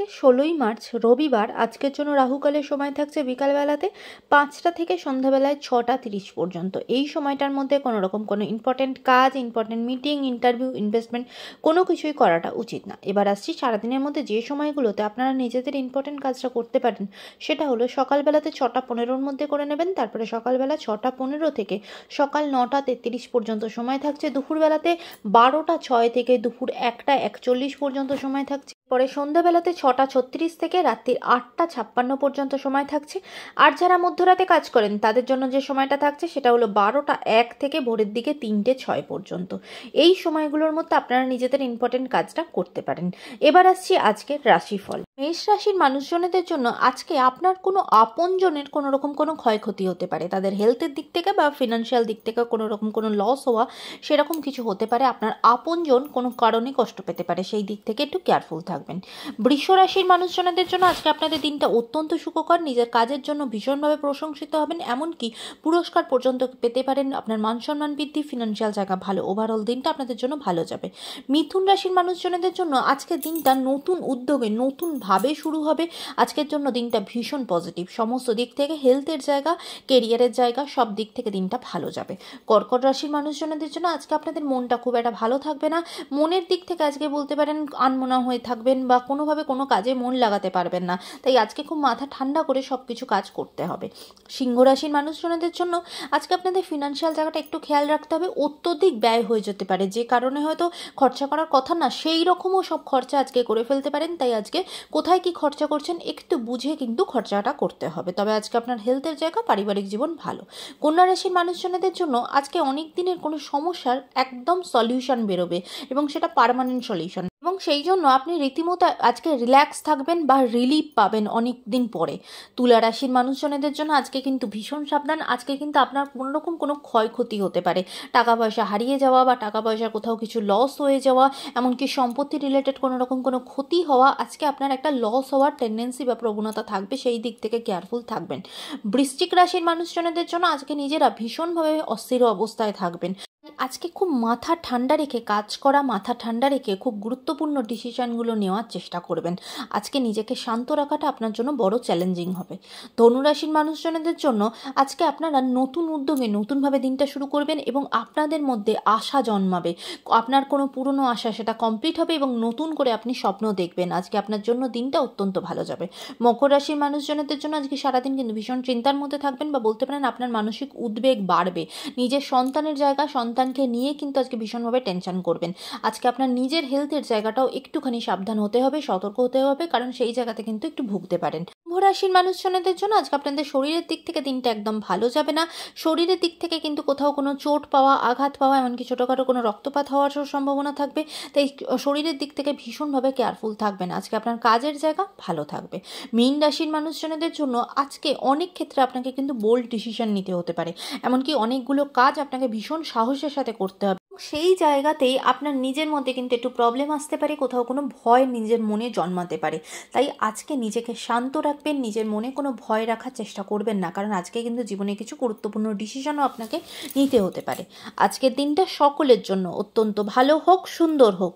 আজকে 16ই মার্চ রবিবার। আজকের জন্য রাহুকালের সময় থাকছে বিকালবেলাতে 5টা থেকে সন্ধ্যাবেলায় 6টা 30 পর্যন্ত। এই সময়টার মধ্যে কোনো রকম কোনো ইম্পর্টেন্ট কাজ, ইম্পর্টেন্ট মিটিং, ইন্টারভিউ, ইনভেস্টমেন্ট কোনো কিছুই করাটা উচিত না। এবার আসছি সারাদিনের মধ্যে যে সময়গুলোতে আপনারা নিজেদের ইম্পর্টেন্ট কাজটা করতে পারেন, সেটা হলো সকালবেলাতে 6টা 15-র মধ্যে করে নেবেন। তারপরে সকালবেলা 6টা 15 থেকে সকাল 9টা 33 পর্যন্ত সময় থাকছে। দুপুরবেলাতে 12টা 06 থেকে দুপুর 1টা 41 পর্যন্ত সময় থাকছে। পরে সন্ধ্যাবেলাতে 6টা 36 থেকে রাত্রির 8টা 56 পর্যন্ত সময় থাকছে। আর যারা মধ্যরাতে কাজ করেন তাদের জন্য যে সময়টা থাকছে সেটা হলো 12টা 1 থেকে ভোরের দিকে 3টে 6 পর্যন্ত। এই সময়গুলোর মধ্যে আপনারা নিজেদের ইম্পর্টেন্ট কাজটা করতে পারেন। এবার আসছি আজকের রাশিফল। মেষ রাশির মানুষজনদের জন্য আজকে আপনার কোনো আপনজনের কোনো রকম কোনো ক্ষয়ক্ষতি হতে পারে। তাদের হেলথের দিক থেকে বা ফিনান্সিয়াল দিক থেকে কোনো রকম কোনো লস হওয়া সেরকম কিছু হতে পারে। আপনার আপনজন কোনো কারণে কষ্ট পেতে পারে, সেই দিক থেকে একটু কেয়ারফুল থাকবেন। বৃষ রাশির মানুষজনদের জন্য আজকে আপনাদের দিনটা অত্যন্ত সুখকর। নিজের কাজের জন্য ভীষণভাবে প্রশংসিত হবেন, এমনকি পুরস্কার পর্যন্ত পেতে পারেন। আপনার মান সম্মান বৃদ্ধি, ফিনান্সিয়াল জায়গা ভালো। ওভারঅল দিনটা আপনাদের জন্য ভালো যাবে। মিথুন রাশির মানুষজনদের জন্য আজকের দিনটা নতুন উদ্যোগে, নতুন ভাবে শুরু হবে। আজকের জন্য দিনটা ভীষণ পজিটিভ। সমস্ত দিক থেকে হেলথের জায়গা, কেরিয়ারের জায়গা, সব দিক থেকে দিনটা ভালো যাবে। কর্কট রাশির মানুষজনদের জন্য আজকে আপনাদের মনটা খুব একটা ভালো থাকবে না। মনের দিক থেকে আজকে বলতে পারেন আনমনা হয়ে থাকবেন বা কোনোভাবে কোনো কাজে মন লাগাতে পারবেন না। তাই আজকে খুব মাথা ঠান্ডা করে সব কিছু কাজ করতে হবে। সিংহ রাশির মানুষজনদের জন্য আজকে আপনাদের ফিনান্সিয়াল জায়গাটা একটু খেয়াল রাখতে হবে। অত্যধিক ব্যয় হয়ে যেতে পারে, যে কারণে হয়তো খরচা করার কথা না সেই রকমও সব খরচা আজকে করে ফেলতে পারেন। তাই আজকে কোথায় কি খরচা করছেন একটু বুঝে কিন্তু খরচাটা করতে হবে। তবে আজকে আপনার হেলথের জায়গা, পারিবারিক জীবন ভালো। কন্যা রাশির মানুষজনদের জন্য আজকে অনেক দিনের কোনো সমস্যার একদম সলিউশন বেরোবে এবং সেটা পার্মানেন্ট সলিউশন, এবং সেই জন্য আপনি রীতিমতো আজকে রিল্যাক্স থাকবেন বা রিলিফ পাবেন অনেক দিন পরে। তুলা রাশির মানুষজনদের জন্য আজকে কিন্তু ভীষণ সাবধান। আজকে কিন্তু আপনার কোনো রকম কোনো ক্ষয়ক্ষতি হতে পারে। টাকা পয়সা হারিয়ে যাওয়া বা টাকা পয়সা কোথাও কিছু লস হয়ে যাওয়া, এমনকি সম্পত্তি রিলেটেড কোনো রকম কোনো ক্ষতি হওয়া, আজকে আপনার একটা লস হওয়ার টেন্ডেন্সি বা প্রবণতা থাকবে। সেই দিক থেকে কেয়ারফুল থাকবেন। বৃশ্চিক রাশির মানুষজনদের জন্য আজকে নিজেরা ভীষণভাবে অস্থির অবস্থায় থাকবেন। আজকে খুব মাথা ঠান্ডা রেখে কাজ করা, মাথা ঠান্ডা রেখে খুব গুরুত্বপূর্ণ ডিসিশনগুলো নেওয়ার চেষ্টা করবেন। আজকে নিজেকে শান্ত রাখাটা আপনার জন্য বড় চ্যালেঞ্জিং হবে। ধনুরাশির মানুষজনদের জন্য আজকে আপনারা নতুন উদ্যোগে নতুনভাবে দিনটা শুরু করবেন এবং আপনাদের মধ্যে আশা জন্মাবে। আপনার কোনো পুরনো আশা সেটা কমপ্লিট হবে এবং নতুন করে আপনি স্বপ্ন দেখবেন। আজকে আপনার জন্য দিনটা অত্যন্ত ভালো যাবে। মকর রাশির মানুষজনদের জন্য আজকে সারাদিন কিন্তু ভীষণ চিন্তার মধ্যে থাকবেন বা বলতে পারেন আপনার মানসিক উদ্বেগ বাড়বে। নিজের সন্তানের জায়গা, সন্তানকে নিয়ে কিন্তু আজকে ভীষণভাবে টেনশন করবেন। আজকে আপনার নিজের হেলথের জায়গাটাও একটুখানি সাবধান হতে হবে, সতর্ক হতে হবে, কারণ সেই জায়গাতে কিন্তু একটু ভুগতে পারেন। কুম্ভ রাশির মানুষজনদের জন্য আজকে আপনাদের শরীরের দিক থেকে দিনটা একদম ভালো যাবে না। শরীরের দিক থেকে কিন্তু কোথাও কোনো চোট পাওয়া, আঘাত পাওয়া, এমনকি ছোটোখাটো কোনো রক্তপাত হওয়ার সম্ভাবনা থাকবে। তাই শরীরের দিক থেকে ভীষণভাবে কেয়ারফুল থাকবেন। আজকে আপনার কাজের জায়গা ভালো থাকবে। মীন রাশির মানুষজনদের জন্য আজকে অনেক ক্ষেত্রে আপনাকে কিন্তু বোল্ড ডিসিশন নিতে হতে পারে। এমনকি অনেকগুলো কাজ আপনাকে ভীষণ সাহসের সাথে করতে হবে। সেই জায়গাতেই আপনার নিজের মধ্যে কিন্তু একটু প্রবলেম আসতে পারে, কোথাও কোনো ভয় নিজের মনে জন্মাতে পারে। তাই আজকে নিজেকে শান্ত রাখবেন, নিজের মনে কোনো ভয় রাখার চেষ্টা করবেন না, কারণ আজকে কিন্তু জীবনে কিছু গুরুত্বপূর্ণ ডিসিশনও আপনাকে নিতে হতে পারে। আজকের দিনটা সকলের জন্য অত্যন্ত ভালো হোক, সুন্দর হোক।